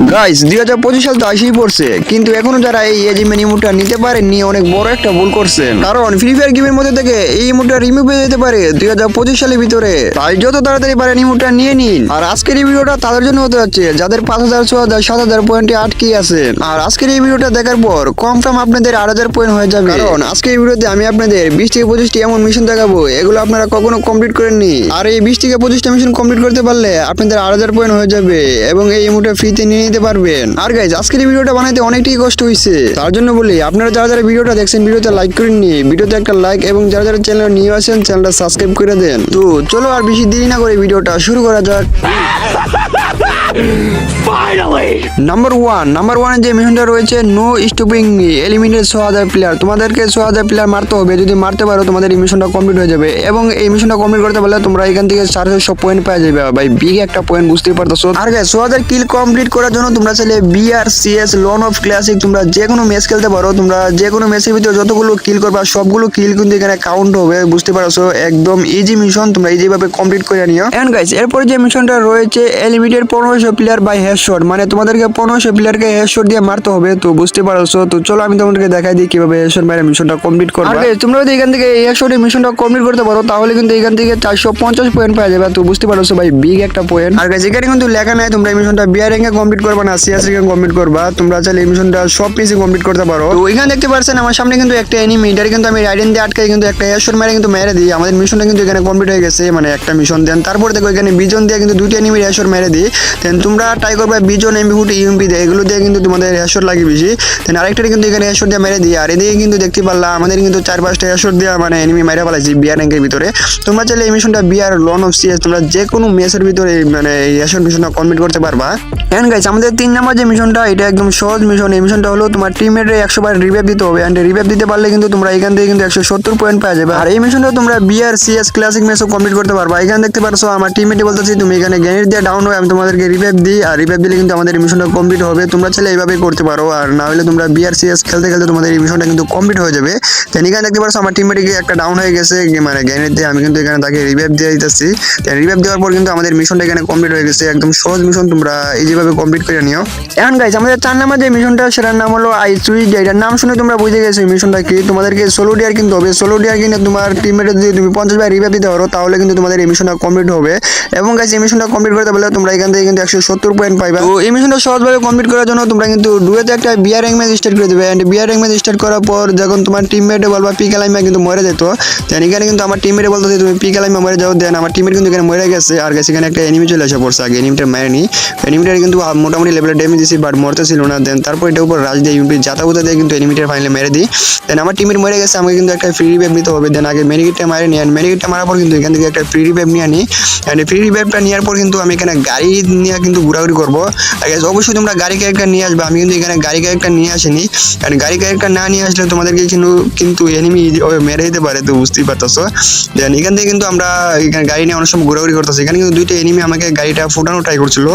Guys 2025 সাল তো আসেই পড়ছে, কিন্তু এখনো যারা এই এজিমেন্ট ইমোটটা নিতে পারেননি অনেক বড় একটা ভুল করছেন। কারণ ফ্রি ফায়ার গেমের মধ্যে থেকে এই ইমোটটা রিমুভ হয়ে যেতে পারে 2025 সালের ভিতরে। তাই যত তাড়াতাড়ি পারেন ইমোটটা নিয়ে নিন। আর আজকের এই ভিডিওটা তাদের জন্য হতে যাচ্ছে যাদের 5000 6000 7000 পয়েন্টে আটকে আছেন। আর আজকের এই ভিডিওটা দেখার পর কনফার্ম আপনাদের 8000 পয়েন্ট হয়ে যাবে। কারণ আজকের এই ভিডিওতে আমি আপনাদের 20 থেকে 25টি এমন মিশন দেখাবো এগুলো আপনারা কখনো কমপ্লিট করেননি। আর এই 20 থেকে 25টা মিশন কমপ্লিট করতে পারলে আপনাদের 8000 পয়েন্ট হয়ে যাবে এবং এই ইমোটটা ফ্রিতে নিয়ে নিতে পারবেন। আর গাইজ আজকের এই ভিডিওটা বানাইতে অনেকটাই কষ্ট হয়েছে, তার জন্য বলি আপনারা যারা যারা ভিডিওটা দেখছেন ভিডিওতে লাইক করেননি, ভিডিওতে একটা লাইক এবং যারা যারা চ্যানেল নিয়ে আসেন চ্যানেলটা সাবস্ক্রাইব করে দেন। তো চলো আর বেশি দেরি না করে ভিডিওটা শুরু করা যাক। নাম্বার ওয়ান যে মিশনটা রয়েছে no stopping me, eliminate 6000 player. তোমাদেরকে 6000 প্লেয়ার মারতে হবে, যদি মারতে পারো তোমাদের এই মিশনটা কমপ্লিট হয়ে যাবে। এবং এই মিশনটা কমপ্লিট করতে পারলে তোমরা এখান থেকে 400 পয়েন্ট পেয়ে যাবে। ভাই বিগ একটা পয়েন্ট, বুঝতেই পারতেছো। আর গাইস 6000 কিল কমপ্লিট করার জন্য তোমরা চাইলে BRCS লন অফ ক্লাসিক তোমরা যে কোনো ম্যাচ খেলতে পারো। তোমরা যে কোনো ম্যাচের ভিতরে যতগুলো কিল করবা সবগুলো কিল কিন্তু এখানে কাউন্ট হবে, বুঝতে পারছো। একদম ইজি মিশন, তোমরা ইজি ভাবে কমপ্লিট করে নিও। এন্ড গাইস এরপর যে মিশনটা রয়েছে এলিমিনেট 1500 প্লেয়ার বাই হেডশট, মানে তোমাদেরকে 1500 প্লেয়ারকে হেডশট দিয়ে মারতে হবে। তো বুঝতে পারছো, তো চলো আমি তোমাদেরকে দেখাই দিই কিভাবে হেডশট মেরে মিশনটা কমপ্লিট করবে। আর গাইস তোমরা যদি এখান থেকে হেডশটে মিশনটা কমপ্লিট করতে পারো তাহলে কিন্তু এখান থেকে 450 পয়েন্ট পাওয়া যাবে। তো বুঝতে পারছো ভাই বিগ একটা পয়েন্ট। আর গাইস এখানে কিন্তু লেখা নাই তোমরা এই মিশনটা বিআর র্যাঙ্কে কমপ্লিট করবা না সিএস র্যাঙ্কে কমপ্লিট করবা। তোমরা চাইলে এই মিশনটা সব পিসে কমপ্লিট করতে পারো। তো এখানে দেখতে পাচ্ছেন আমার সামনে কিন্তু একটা এনিমি, এটার কিন্তু আমি রাইডেন দিয়ে আটকাই কিন্তু একটা হেডশট মেরে কিন্তু মেরে দিই। আমাদের মিশনটা কিন্তু এখানে কমপ্লিট হয়ে গেছে, মানে একটা মিশন দেন। তারপর দেখো এখানে বিজন দিয়ে কিন্তু দুটো এনিমির হেডশট মেরে দিই। দেন তোমরা ট্রাই করবে বিজন এমবি ইউএমপি দিয়ে, এগুলো দিয়ে কিন্তু তোমাদের হেডশট লাগে বেশি। দেন আরেকটা কিন্তু এখানে হেডশট দিয়ে মেরে দিই। আর এদিকে কিন্তু দেখতে পারলাম আমাদের কিন্তু 4-5টা হেডশট দিয়ে মানে এনিমি মেরে ফেলাইছি বিআর র্যাঙ্কের ভিতরে। তোমরা চাইলে এই মিশনটা বিআর লন অফ সিএস তোমরা যে কোনো ম্যাচের ভিতরে মানে এই হেডশট মিশনটা কমপ্লিট করতে পারবা। এন্ড গাইস আমাদের 3 নাম্বার যে মিশনটা এটা একদম সহজ মিশন। এই মিশনটা হলো তোমার টিমমেটে 100 বার রিভাইভ দিতে হবে। এন্ড রিভাইভ দিতে পারলে কিন্তু তোমরা এখান থেকে কিন্তু 170 পয়েন্ট পেয়ে যাবে। আর এই মিশনটা তোমরা BRCS ক্লাসিক ম্যাচও কমপ্লিট করতে পারবা। এখানে দেখতে পারছো আমার টিমমেটে বলতেছি তুমি এখানে গ্রেনেড দিয়ে ডাউন হয়ে আমি তোমাদেরকে রিভাইভ দিই। আর রিভাইভ দিলে কিন্তু আমাদের এই মিশনটা কমপ্লিট হবে। তোমরা চাইলে এইভাবে করতে পারো। আর না হলে তোমরা BRCS খেলতে খেলতে তোমাদের এই মিশনটা কিন্তু কমপ্লিট হয়ে যাবে। দেন এখানে দেখতে পারছো আমার টিমমেটে একটা ডাউন হয়ে গেছে, মানে গ্রেনেড দিয়ে আমি কিন্তু এখানে তাকে রিভাইভ দিয়ে দিতেছি। দেন রিভাইভ দেওয়ার পর কিন্তু আমাদের মিশনটা এখানে কমপ্লিট হয়ে গেছে। একদম সহজ মিশন, তোমরা এইভাবে কমপ্লিট করে নিও। এখন গাইস আমাদের 4 নাম্বার যে মিশনটা সেটার নাম হলো আই সুইচ। এটার নাম শুনে তোমরা বুঝে গেছো মিশনটা কি। তোমাদেরকে সোলো ডিয়ার কিনতে হবে। সোলো ডিয়ার কিনে তোমার টিমমেটে যদি তুমি 50 বার রিভাইভ দিতে পারো তাহলে কিন্তু তোমাদের এই মিশনটা কমপ্লিট হবে। এবং গাইস এই মিশনটা কমপ্লিট করতে পারলে তোমরা এখান থেকে কিন্তু 170 পয়েন্ট পাইবা। তো এই মিশনটা সহজভাবে কমপ্লিট করার জন্য তোমরা কিন্তু ডুয়েতে একটা বিআর র্যাঙ্ক ম্যাচ স্টার্ট করে দেবে। And BR rank match start করার পর যখন তোমার টিমমেটে বলবা পিক লাইমা কিন্তু মরে যেত। দেন এখানে কিন্তু আমার টিমমেটে বলতেছে তুমি পিক লাইমা মরে যাও। দেন আমার টিমমেট কিন্তু এখানে মরে গেছে। আর গাইস এখানে একটা এনিমি চলে এসে পড়ছে। আগে এনিমিটা মেরেনি, এনিমিটার কিন্তু মোটামুটি লেভেলে ড্যামেজ দিছি বাট মরতে ছিল না। দেন তারপর এটার উপর রাজ দিয়ে ইউনিট জাতাগুতা দিয়ে কিন্তু এনিমিটার ফাইনালি মেরে দিই। দেন আমার টিমের মরে গেছে, আমাকে কিন্তু একটা ফ্রি রিভাইভ নিতে হবে। দেন আগে মেডিকেটটা মারে নিই। অ্যান্ড মেডিকেটটা মারার পর কিন্তু এখান থেকে একটা ফ্রি রিভাইভ নিয়ে আনি। অ্যান্ড ফ্রি রিভাইভটা নেওয়ার পর কিন্তু আমি এখানে গাড়ি নিয়ে কিন্তু ঘোরাঘুরি করবো। অবশ্যই তোমরা গাড়ি ক্যারেক্টার নিয়ে আসবে। আমি কিন্তু এখানে গাড়ি ক্যারেক্টার নিয়ে আসিনি। অ্যান্ড গাড়ি ক্যারেক্টার না নিয়ে আসলে তোমাদেরকে কিন্তু এনিমি মেরে দিতে পারে, তো বুঝতেই পারতেছো। দেন এখান থেকে কিন্তু আমরা এখানে গাড়ি নিয়ে অনেক সময় ঘোরাঘুরি করতেছি। এখানে কিন্তু দুইটা এনিমি আমাকে গাড়িটা ফুটানো ট্রাই করছিল।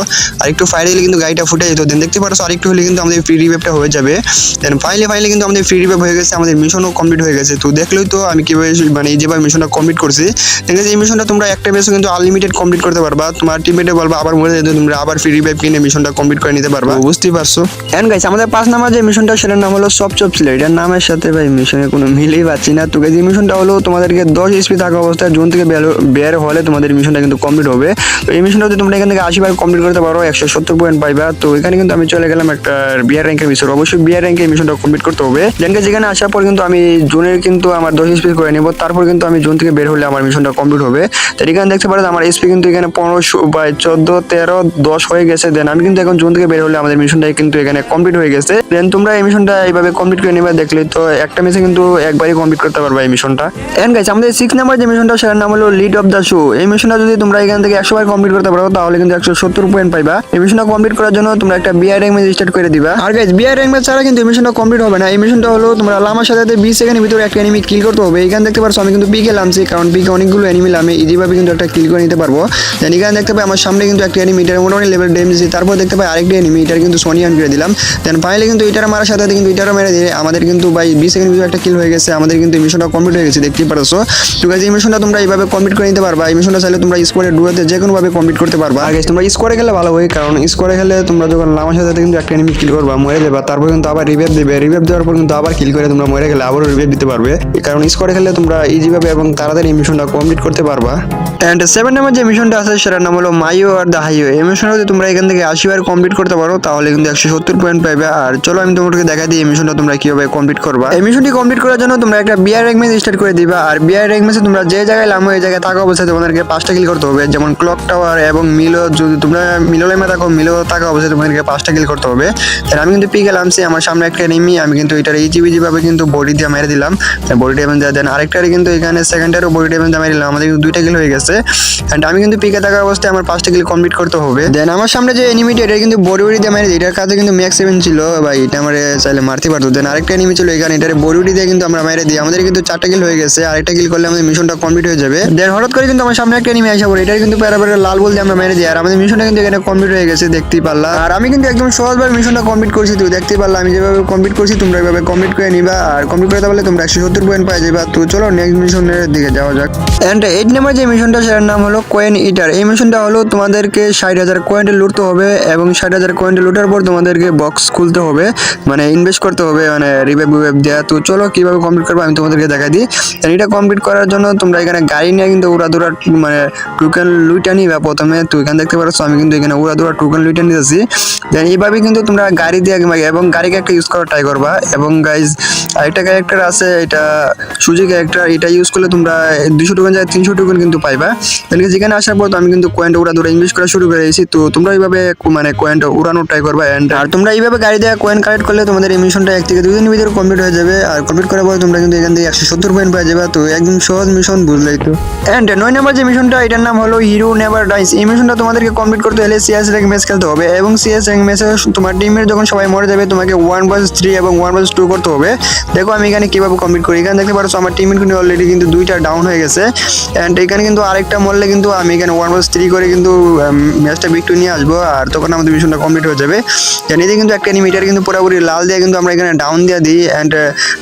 আর একটু ফায়ার দিলে কিন্তু গাড়িটা ফুটে যেত। দেন দেখতে পারছো আরেকটু হলে কিন্তু আমাদের ফ্রি রিভাইভটা হয়ে যাবে। দেন ফাইনালি কিন্তু আমাদের ফ্রি রিভাইভ হয়ে গেছে, আমাদের মিশনও কমপ্লিট হয়ে গেছে। তো দেখলেই তো আমি কিভাবে মানে এই যেভাবে মিশনটা কমপ্লিট করছি। ঠিক আছে, এই মিশনটা তোমরা একটা ম্যাচও কিন্তু আনলিমিটেড কমপ্লিট করতে পারবা। তোমার টিমমেটে বলবা আবার মরে যেতে তোমরা আবার ফ্রি রিভাইভ কিনে মিশনটা কমপ্লিট করে নিতে পারবা, বুঝতেই পারছো। এন্ড গাইস আমাদের 5 নাম্বার যে মিশনটা সেটার নাম হলো সব চপ ছিল। এটার নামের সাথে ভাই মিশনের কোনো মিলেই পাচ্ছি না। তো গাইস এই মিশনটা হলো তোমাদেরকে 10 এসপি থাকা অবস্থায় জোন থেকে বের হলে তোমাদের মিশনটা কিন্তু কমপ্লিট হবে। তো এই মিশনটা যদি তোমরা এখান থেকে 80 বার কমপ্লিট করতে পারো 170 পয়েন্ট পাইবা। তো এখানে কিন্তু আমি চলে গেলাম একটা বিআর র্যাঙ্কের মিশন। অবশ্যই বিআর র্যাঙ্কের মিশনটা কমপ্লিট করতে হবে। যেখানে আসার পর কিন্তু আমি জোনের কিন্তু আমার 10 এসপি করে নেব। তারপর কিন্তু আমি জোন থেকে বের হলে আমার মিশনটা কমপ্লিট হবে। তো এখানে দেখতে পারেন আমার এসপি কিন্তু এখানে 15 বা 14 13 10 হয়ে গেছে। দেন আমি কিন্তু এখন জোন থেকে বের হলে আমাদের মিশনটা কিন্তু এখানে কমপ্লিট হয়ে গেছে। দেন তোমরা এই মিশনটা এইভাবে কমপ্লিট করে নেবে। দেখলে তো একটা ম্যাচে কিন্তু একবারই কমপ্লিট করতে পারবা এই মিশনটা। এন্ড গাইস আমাদের 6 নাম্বার যে মিশনটা সেটার নাম হলো লিড অফ দ্য শো। এই মিশনটা যদি তোমরা এখান থেকে 100 বার কমপ্লিট করতে পারো তাহলে কিন্তু 170 পয়েন্ট পাইবা। এই মিশনটা কমপ্লিট করার জন্য তোমরা একটা বিআর র্যাঙ্ক ম্যাচ স্টার্ট করে দিবা। আর গাইস বিআর র্যাঙ্ক ম্যাচ ছাড়া কিন্তু এই মিশনটা কমপ্লিট হবে না। এই মিশনটা হলো তোমরা লামার সাথে 20 সেকেন্ডের ভিতরে একটা এনিমি কিল করতে হবে। এখানে দেখতে পারছো আমি কিন্তু পিকে লামছি, কারণ পিকে অনেকগুলো এনিমি লামে ইজিভাবে কিন্তু একটা কিল করে নিতে পারবো। দেন এখানে দেখতে পাই আমার সামনে কিন্তু একটা এনিমি, এটার মোটামুটি লেভেল ড্যামেজ দিয়েছি, তারপর দেখতে পাই আরেকটি এনিমি, এটার কিন্তু সোনিয়ান করে দিলাম। দেন ফাইনালি কিন্তু এটার মারার সাথে সাথে কিন্তু এটারও মেরে দিয়ে আমাদের কিন্তু ভাই 20 সেকেন্ড ভিতরে একটা কিল হয়ে গেছে, আমাদের কিন্তু মিশনটা কমপ্লিট হয়ে গেছে দেখতেই পারছো। তো গাইস এই মিশনটা তোমরা এইভাবে কমপ্লিট করে নিতে পারবা। এই মিশনটা চাইলে তোমরা স্কোয়াডে ডুয়োতে যে কোনো ভাবে কমপ্লিট করতে পারবা। আর গাইস তোমরা স্কোয়াডে খেলে ভালো হয়, কারণ স্কোয়াডে খেলে তোমরা যখন লামার সাথে কিন্তু একটা এনিমি কিল করবা, মরে যাবে, তারপর কিন্তু আবার রিভাইভ দেবে, রিভাইভ দেওয়ার পর কিন্তু আবার কিল করে তোমরা মরে গেলে আবারও রিভাইভ দিতে পারবে। কারণ স্কোয়াডে খেলে তোমরা ইজি ভাবে এবং তাড়াতাড়ি এই মিশনটা কমপ্লিট করতে পারবা। এন্ড 7 নাম্বার যে মিশনটা আছে সেটার নাম হলো মাইও আর দ্য হাইওয়ে। এই মিশনটা যদি তোমরা এখান থেকে 80 বার কমপ্লিট করতে পারো তাহলে কিন্তু 170 পয়েন্ট পাবে। আর চলো আমি তোমাদেরকে দেখাই দিই এই মিশনটা তোমরা কিভাবে কমপ্লিট করবা। এই মিশনটি কমপ্লিট করার জন্য তোমরা একটা বিআর র্যাঙ্ক ম্যাচ স্টার্ট করে দিবা। আর বিআর র্যাঙ্ক ম্যাচে তোমরা যে জায়গায় নামো এই জায়গায় থাকা অবস্থায় তোমাদেরকে 5টা কিল করতে হবে, যেমন ক্লক টাওয়ার এবং মিলো। যদি তোমরা মিলো লাইমে থাকো, মিলো থাকা অবস্থায় তোমাদেরকে 5টা কিল করতে হবে। আর আমি কিন্তু পিকে নামছি, আমার সামনে একটা এনিমি, আমি কিন্তু এটার ইজিবিজি ভাবে কিন্তু বডি দিয়ে মেরে দিলাম, বডি ড্যামেজ দেওয়া। দেন আরেকটারে কিন্তু এখানে সেকেন্ডারও বডি ড্যামেজ দিয়ে মেরে দিলাম, আমাদের কিন্তু 2টা কিল হয়ে গেছে। এন্ড আমি কিন্তু পিকে থাকা অবস্থায় আমার 5টা কিল কমপ্লিট করতে হবে। দেন আমার সামনে যে এনিমিটা এটা কিন্তু বডি দিয়ে মেরে দিই, এটার কাছে কিন্তু ম্যাক্স 7 ছিল ভাই, এটা আমার চাইলে মারতে পারতো। দেন আরেকটা এনিমি ছিল এখানে, এটার বডি দিয়ে কিন্তু আমরা মেরে দিই, আমাদের কিন্তু 4টা কিল হয়ে গেছে। আরেকটা কিল করলে আমাদের মিশনটা কমপ্লিট হয়ে যাবে। দেন হঠাৎ করে কিন্তু আমার সামনে একটা এনিমি আসা পড়ে, এটার কিন্তু প্যারাপ্যারা লাল বল দিয়ে আমরা মেরে দিই, আর আমাদের মিশনটা কিন্তু এখানে কমপ্লিট হয়ে গেছে দেখতেই পারলা। আর আমি কিন্তু একদম সহজভাবে মিশনটা কমপ্লিট করছি, তুই দেখতেই পারলা আমি যেভাবে কমপ্লিট করছি, তোমরা এইভাবে কমপ্লিট করে নিবা। আর কমপ্লিট করতে পারলে তোমরা 170 পয়েন্ট পাই যাবে। তো চলো নেক্সট মিশনের দিকে যাওয়া যাক। এন্ড 8 নাম্বার যে মিশনটা সেটার নাম হলো কয়েন ইটার। এই মিশনটা হলো তোমাদেরকে 60,000 কয়েন লুটতে হবে, এবং 60,000 কয়েন লুটার পর তোমাদেরকে বক্স খুলতে হবে, মানে ইনভেস্ট করতে হবে, মানে রিভাইভ দেওয়া। তো চলো কিভাবে কমপ্লিট করবো আমি তোমাদেরকে দেখাই দিই। এটা কমপ্লিট করার জন্য তোমরা এখানে গাড়ি নিয়ে কিন্তু উড়াদুরা মানে টোকেন লুইটা নিবা প্রথমে। তো এখানে দেখতে পাচ্ছ আমি কিন্তু এখানে উড়াদুরা টোকেন লুইটা নিতেছি। দেন এইভাবে কিন্তু তোমরা গাড়ি দিয়ে এবং গাড়িকে একটা ইউজ করার ট্রাই করবা। এবং গাইজ আরেকটা ক্যারেক্টার আছে, এটা সুজি ক্যারেক্টার, এটা ইউজ করলে তোমরা 200 টোকেন যায় 300 টোকেন কিন্তু পাইবা। তাহলে যেখানে আসার পর তো আমি কিন্তু কয়েনটা উড়াদুরা ইনভেস্ট করা শুরু করে দিয়েছি। তো তোমরা এইভাবে মানে কয়েনটা উড়ানোর ট্রাই করবা। আর তোমরা এইভাবে গাড়ি দিয়ে কয়েন কালেক্ট করলে তোমাদের এই মিশনটা 1 থেকে 2 দিনের ভিতরে কমপ্লিট হয়ে যাবে। আর কমপ্লিট করার পর তোমরা কিন্তু এখান থেকে 170 পয়েন্ট পাই যাবে। তো একদম সহজ মিশন, বুঝলেই তো। এন্ড 9 নাম্বার যে মিশনটা এটার নাম হলো হিরো নেভার ডাইস। এই মিশনটা তোমাদেরকে কমপ্লিট করতে হলে সিএস র্যাঙ্ক ম্যাচ খেলতে হবে, এবং সিএস র্যাঙ্ক ম্যাচে তোমার টিমের যখন সবাই মরে যাবে তোমাকে 1vs3 এবং 1vs2 করতে হবে। দেখো আমি এখানে কিভাবে কমপ্লিট করি। এখানে দেখতে পাচ্ছ আমার টিমের কিন্তু অলরেডি কিন্তু 2টা ডাউন হয়ে গেছে। এন্ড এখানে কিন্তু আরেকটা মরলে কিন্তু আমি এখানে 1vs3 করে কিন্তু ম্যাচটা ভিক্টরি নিয়ে আসবো, আর তখন আমাদের মিশনটা কমপ্লিট হয়ে যাবে। এতে কিন্তু একটা এনিমিটার কিন্তু পুরোপুরি লাল দিয়ে কিন্তু আমরা এখানে ডাউন দিয়ে দিই। এন্ড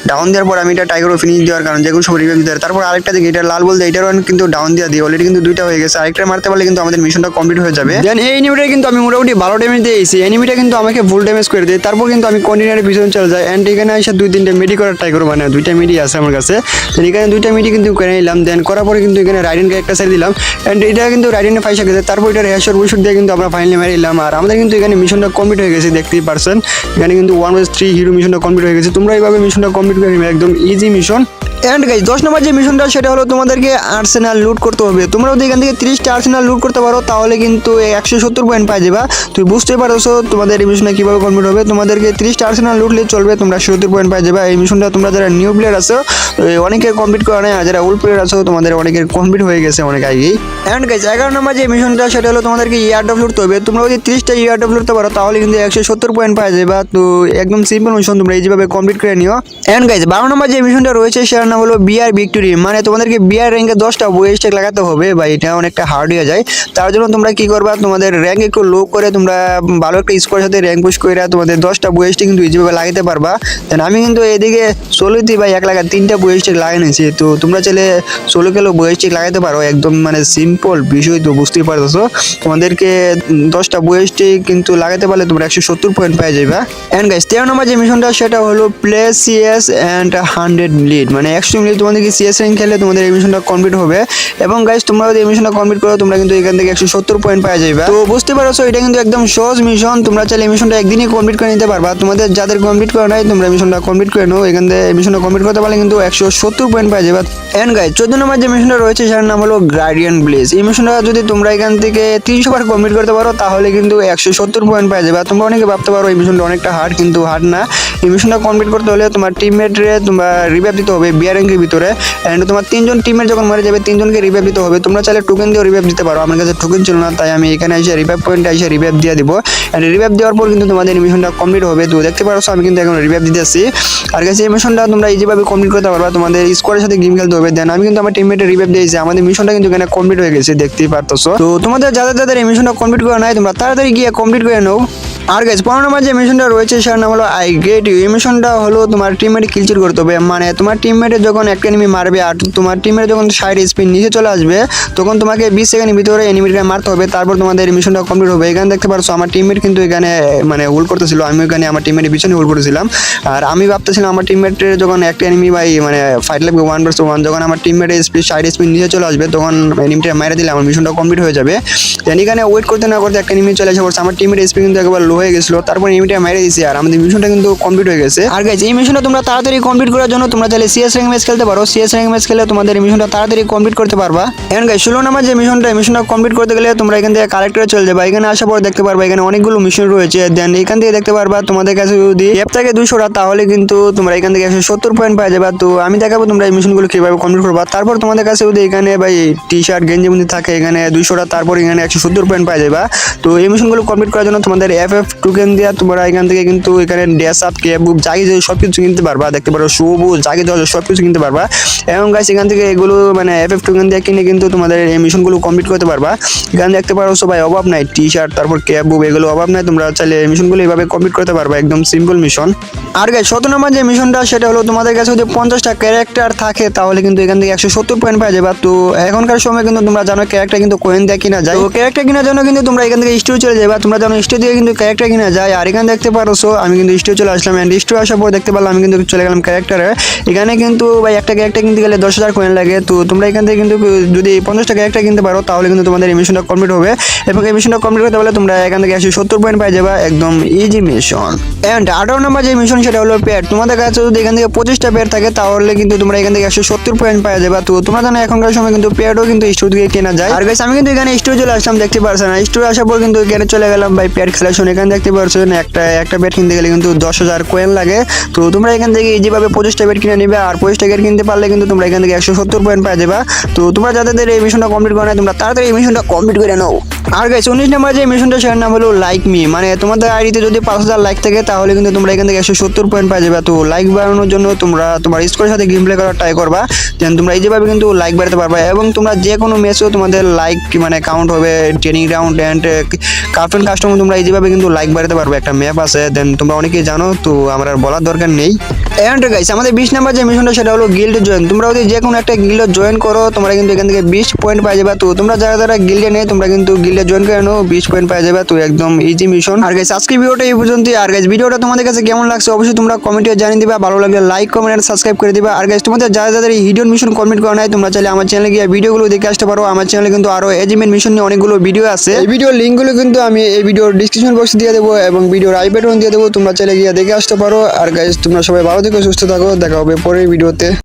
ডাউন দেওয়ার পর আমি এটা টাইগারও ফিনিশ দেওয়ার কারণ যে কোনো সময় রিভাইভ দেয়। তারপর আরেকটা দিকে এটা লাল বল দেয়, এটারও কিন্তু ডাউন দিয়ে দিই, অলরেডি কিন্তু 2টা হয়ে গেছে। আরেকটা মারতে পারলে কিন্তু আমাদের মিশনটা কমপ্লিট হয়ে যাবে। দেন এই এনিমিটা কিন্তু আমি মোটামুটি ভালো ড্যামেজ দিয়েছি, এনিমিটা কিন্তু আমাকে ফুল ড্যামেজ করে দেয়। তারপর কিন্তু আমি কন্টেনারের পিছনে চলে যাই, এন্ড এখানে এসে 2-3টা মেডি করার ট্রাই করবো, মানে 2টা মেডি আছে আমার কাছে। দেন এখানে 2টা মেডি কিন্তু করে নিলাম। দেন করার পরে কিন্তু এখানে রাইডেনকে একটা সাইড দিলাম, এন্ড এটা কিন্তু রাইডেনে ফাইসা গেছে। তারপর এটা রেহাসর বুশুট দিয়ে কিন্তু আমরা ফাইনালি মেরে দিলাম। আর আমাদের কিন্তু এখানে মিশনটা কমপ্লিট হয়ে গেছে দেখতেই পারছেন। এখানে কিন্তু 1vs3 হিরো মিশনটা কমপ্লিট হয়ে গেছে। তোমরা এইভাবে মিশনটা কমপ্লিট করে নিবে, একদম ইজি মিশন। এন্ড গাইস 10 নম্বর যে মিশনটা সেটা হলো তোমাদেরকে আর্সেনাল লুট করতে হবে। তোমরা যদি এখান থেকে 30টা আর্সেনাল লুট করতে পারো তাহলে কিন্তু 170 পয়েন্ট পাই যাবা। তুমি বুঝতে পারছো তোমাদের এই মিশনটা কিভাবে কমপ্লিট হবে। তোমাদেরকে 30টা আর্সেনাল লুটলে চলবে, তোমরা 70 পয়েন্ট পাই যাবা। এই মিশনটা তোমরা যারা নিউ প্লেয়ার আছো অনেকের কমপ্লিট করা নাই, আর যারা ওল্ড প্লেয়ার আছো তোমাদের অনেকের কমপ্লিট হয়ে গেছে অনেক আগেই। এন্ড গাইস 11 নম্বর যে মিশনটা সেটা হলো তোমাদেরকে ইয়ারড্রপ লুটতে হবে। তোমরা যদি 30টা ইয়ারড্রপ লুটতে পারো তাহলে কিন্তু 170 পয়েন্ট পাই যাবা। তো একদম সিম্পল মিশন, তোমরা এইভাবে কমপ্লিট করে নিও। এন্ড গাইস 12 নম্বর যে মিশনটা রয়েছে সেটার নাম হলো বিআর ভিক্টরি। মানে তোমাদেরকে বিআর র্যাঙ্কে 10টা বয়েস ট্যাগ লাগাতে হবে, বা এটা অনেকটা হার্ড হয়ে যায়। তার জন্য তোমরা কি করবা, তোমাদের র্যাঙ্ক একটু লো করে তোমরা ভালো একটা স্কোরের সাথে র্যাঙ্ক পুশ করে তোমাদের 10টা বয়েস ট্যাগ কিন্তু ইজিভাবে লাগাতে পারবা। দেন আমি কিন্তু এদিকে 16তে ভাই 1 লাখা 3টা বয়েস ট্যাগ লাগিয়ে নিয়েছি। তো তোমরা চাইলে 16 কিলো বয়েস ট্যাগ লাগাতে পারো, একদম মানে সিম্পল বিষয়, তো বুঝতেই পারছো। তোমাদেরকে 10টা বয়েস ট্যাগ কিন্তু লাগাতে পারলে তোমরা 170 পয়েন্ট পেয়ে যাবে। এন্ড গাইস 13 নম্বর যে মিশনটা সেটা হলো প্লে সিএস এন্ড 100 লিড। মানে 100 মিনিট তোমাদেরকে সিএস র্যাঙ্ক খেলে তোমাদের এই মিশনটা কমপ্লিট হবে। এবং গাইস তোমরা যদি এই মিশনটা কমপ্লিট করো তোমরা কিন্তু এখান থেকে 170 পয়েন্ট পেয়ে যাবে। তো বুঝতে পারছো এটা কিন্তু একদম সহজ মিশন, তোমরা চাইলে এই মিশনটা একদিনই কমপ্লিট করে নিতে পারবা। তোমাদের যাদের কমপ্লিট করা নাই তোমরা মিশনটা কমপ্লিট করে নাও, এখান থেকে এই মিশনটা কমপ্লিট করতে পারলে কিন্তু 170 পয়েন্ট পেয়ে যাবে। এন্ড গাইস 14 নম্বর যে মিশনটা রয়েছে সেটার নাম হলো গার্ডিয়ান ব্লেজ। এই মিশনটা যদি তোমরা এখান থেকে 300 বার কমপ্লিট করতে পারো তাহলে কিন্তু 170 পয়েন্ট পেয়ে যাবে। তোমরা অনেকে ভাবতে পারো এই মিশনটা অনেকটা হার্ড, কিন্তু হার্ড না। এই মিশনটা কমপ্লিট করতে হলে তোমার টিমমেটরে তোমরা রিভাইভ দিতে হবে বিআর র্যাঙ্কের ভিতরে। এন্ড তোমার 3জন টিমমেট যখন মরে যাবে 3জনকে রিভাইভ দিতে হবে। তোমরা চাইলে টোকেন দিয়েও রিভাইভ দিতে পারো, আমার কাছে টোকেন ছিল না তাই আমি এখানে এসে রিভাইভ পয়েন্টে এসে রিভাইভ দিয়ে দিব। এন্ড রিভাইভ দেওয়ার পর কিন্তু তোমাদের মিশনটা কমপ্লিট হবে। তো দেখতে পারছো আমি কিন্তু এখন রিভাইভ দিতেছি। আর কাছে এই মিশনটা তোমরা ইজিভাবে কমপ্লিট করতে পারবা, তোমাদের স্কোয়াডের সাথে গেম খেলতে হবে। দেন আমি কিন্তু আমার টিমমেটে রিভাইভ দিয়েছি, আমাদের মিশনটা কিন্তু এখানে কমপ্লিট হয়ে গেছে দেখতেই পারতেছো। তো তোমাদের যাদের যাদের এই মিশনটা কমপ্লিট করা নাই তোমরা তাড়াতাড়ি গিয়ে কমপ্লিট করে নাও। আর গাইস 15 নম্বর যে মিশনটা রয়েছে সেটার নাম হলো আই গেট ইউ। এই মিশনটা হলো তোমার টিমমেট কিলচিট করতে হবে, মানে তোমার টিমমেটে যখন একটা এনিমি মারবে আর তোমার টিমমেট যখন সাইড স্পিন নিচে চলে আসবে তখন তোমাকে 20 সেকেন্ডের ভিতরে এনিমিটাকে মারতে হবে, তারপর তোমাদের মিশনটা কমপ্লিট হবে। এখানে দেখতে পারছো আমার টিমমেট কিন্তু এখানে মানে হোল্ড করতেছিল, আমি এখানে আমার টিমমেটের পিছনে হোল্ড করেছিলাম। আর আমি ভাবতেছিলাম আমার টিমমেটের যখন একটা এনিমি ভাই মানে ফাইট লাগবে 1 vs 1, যখন আমার টিমমেটের সাইড স্পিন নিচে চলে আসবে তখন এনিমিটা মেরে দিলে আমার মিশনটা কমপ্লিট হয়ে যাবে। দেন এখানে ওয়েট করতে না করতে একটা এনিমি চলে এসে পড়ছে, আমার টিমের স্পিড কিন্তু একবার লো হয়ে গেছিল, তারপর এনিমিটা মেরে দিয়েছে আর আমাদের মিশনটা কিন্তু কমপ্লিট হয়ে গেছে। আর গাইস এই মিশনটা তোমরা তাড়াতাড়ি কমপ্লিট করার জন্য তোমরা চাইলে সিএস র্যাঙ্ক ম্যাচ খেলতে পারো। সিএস র্যাঙ্ক ম্যাচ খেলে তোমাদের মিশনটা তাড়াতাড়ি কমপ্লিট করতে পারবা। এন্ড গাইস 16 নম্বর যে মিশনটা কমপ্লিট করতে গেলে তোমরা এখান থেকে কালেক্টরে চলে যাবে। এখানে আসার পর দেখতে পারবা এখানে অনেকগুলো মিশন রয়েছে। দেন এখান থেকে দেখতে পারবা তোমাদের কাছে যদি অ্যাপ থাকে 200টা তাহলে কিন্তু তোমরা এখান থেকে 170 পয়েন্ট পাওয়া যাবে। তো আমি দেখাবো তোমরা এই মিশনগুলো কিভাবে কমপ্লিট করবা। তারপর তোমাদের কাছে যদি এখানে ভাই টি-শার্ট গেঞ্জি বন্দি থাকে এখানে 200টা, তারপর এখানে 170 পয়েন্ট পাওয়া যাবে। তো এই মিশনগুলো কমপ্লিট করার জন্য তোমাদের FF টোকেন দিয়ে তোমরা এখান থেকে কিন্তু এখানে ড্রেস আপ ক্যাপ বুক জাগি সব কিছু কিনতে পারবা। দেখতে পারো শু জাগি দেওয়া সব কিছু কিনতে পারবা। এবং গাইস এখান থেকে এগুলো মানে FF টোকেন দিয়ে কিনে কিন্তু তোমাদের এই মিশনগুলো কমপ্লিট করতে পারবা। এখানে দেখতে পারো সবাই অভাব নাই, টি-শার্ট তারপর ক্যাপ বুক এগুলো অভাব নাই, তোমরা চাইলে এই মিশনগুলো এইভাবে কমপ্লিট করতে পারবা, একদম সিম্পল মিশন। আর গাইস 17 নম্বর যে মিশনটা সেটা হলো তোমাদের কাছে যদি 50টা ক্যারেক্টার থাকে তাহলে কিন্তু এখান থেকে 170 পয়েন্ট পাওয়া যাবে। তো এখনকার সময় কিন্তু তোমরা জানো ক্যারেক্টার কিন্তু কয়েন দিয়ে কিনা যায়। তো ক্যারেক্টার কেনার জন্য কিন্তু তোমরা এখান থেকে স্টোরে চলে যাবে। তোমরা জানো স্টোর দিয়ে কিন্তু ক্যারেক্টার কিনা যায়। আর এখানে দেখতে পারছো আমি কিন্তু স্টোরে চলে আসলাম। এন্ড স্টোরে আসার পর দেখতে পারলাম আমি কিন্তু চলে গেলাম ক্যারেক্টারে। এখানে কিন্তু ভাই একটা ক্যারেক্টার কিনতে গেলে 10,000 কয়েন লাগে। তো তোমরা এখান থেকে কিন্তু যদি 50টা ক্যারেক্টার কিনতে পারো তাহলে কিন্তু তোমাদের এই মিশনটা কমপ্লিট হবে। এবং এই মিশনটা কমপ্লিট করতে পারলে তোমরা এখান থেকে 170 পয়েন্ট পাই যাবে, একদম ইজি মিশন। এন্ড 18 নম্বর যে মিশন সেটা হলো পেট। তোমাদের কাছে যদি এখান থেকে 25টা পেট থাকে তাহলে কিন্তু তোমরা এখান থেকে 170 পয়েন্ট পাওয়া যাবে। তো তোমরা জানো এখনকার সময় কিন্তু পেটও কিন্তু স্টোর থেকে কেনা যায়। আর গাইস আমি কিন্তু এখানে স্টোরে চলে আসলাম, দেখতে পারছেন না স্টোরে আসার পর কিন্তু এখানে চলে গেলাম ভাই পেট সিলেকশন। এখানে দেখতে পারছেন একটা পেট কিনতে গেলে কিন্তু 10,000 কয়েন লাগে। তো তোমরা এখান থেকে ইজিভাবে 25টা পেট কিনে নিবে। আর 25টা পেট কিনতে পারলে কিন্তু তোমরা এখান থেকে 170 পয়েন্ট পাওয়া যাবে। তো তোমরা যাদের এই মিশনটা কমপ্লিট করে না তোমরা তাড়াতাড়ি এই মিশনটা কমপ্লিট করে নাও। আর গাইস 19 নম্বর যে মিশনটা সেটার নাম হলো লাইক মি, মানে তোমাদের আইডিতে যদি 5000 লাইক থাকে তাহলে কিন্তু তোমরা এখান থেকে 170 পয়েন্ট পাওয়া যাবে। তো লাইক বাড়ানোর জন্য তোমরা তোমার স্কোরের সাথে গেম প্লে করার ট্রাই করবা, দেন তোমরা এইভাবে কিন্তু লাইক বাড়াতে পারবা। এবং তোমরা যে কোনো ম্যাচেও তোমাদের লাইক মানে কাউন্ট হবে। Training round and cartoon custom তোমরা এইভাবে কিন্তু লাইক বাড়াতে পারবে। একটা ম্যাপ আছে, দেন তোমরা অনেকেই জানো, তো আমার আর বলার দরকার নেই। এন্ড গাইস আমাদের 20 নম্বর যে মিশনটা সেটা হলো গিল্ড জয়েন। তোমরা যদি যে কোনো একটা গিল্ডে জয়েন করো তোমরা কিন্তু এখান থেকে 20 পয়েন্ট পাওয়া যাবে। তো তোমরা যারা গিল্ডে নেই তোমরা কিন্তু গিল্ডে জয়েন করে নাও, 20 পয়েন্ট পাওয়া যাবে। তো একদম ইজি মিশন। আর গাইস আজকে ভিডিওটা এই পর্যন্তই। আর গাইস ভিডিওটা তোমাদের কাছে কেমন লাগছে অবশ্যই তোমরা কমেন্টে জানিয়ে দিবা। ভালো লাগলে লাইক কমেন্ট আর সাবস্ক্রাইব করে দিবা। আর গাইস তোমাদের যাদের এই হিডেন মিশন কমেন্ট করা নাই তোমরা চাইলে আমার চ্যানেলে গিয়ে ভিডিওগুলো দেখে আসতে পারো। আমার চ্যানেলে কিন্তু আরো এজিমেন্ট মিশন নিয়ে অনেকগুলো ভিডিও আছে। এই ভিডিওর লিঙ্কগুলো কিন্তু আমি এই ভিডিওর ডিসক্রিপশন বক্সে দিয়ে দেবো এবং ভিডিওর আই বাটন দিয়ে দেবো, তোমরা চাইলে গিয়ে দেখে আসতে পারো। আর গাইস তোমরা সবাই ভালো থেকো, সুস্থ থাকো, দেখা হবে পরের ভিডিওতে।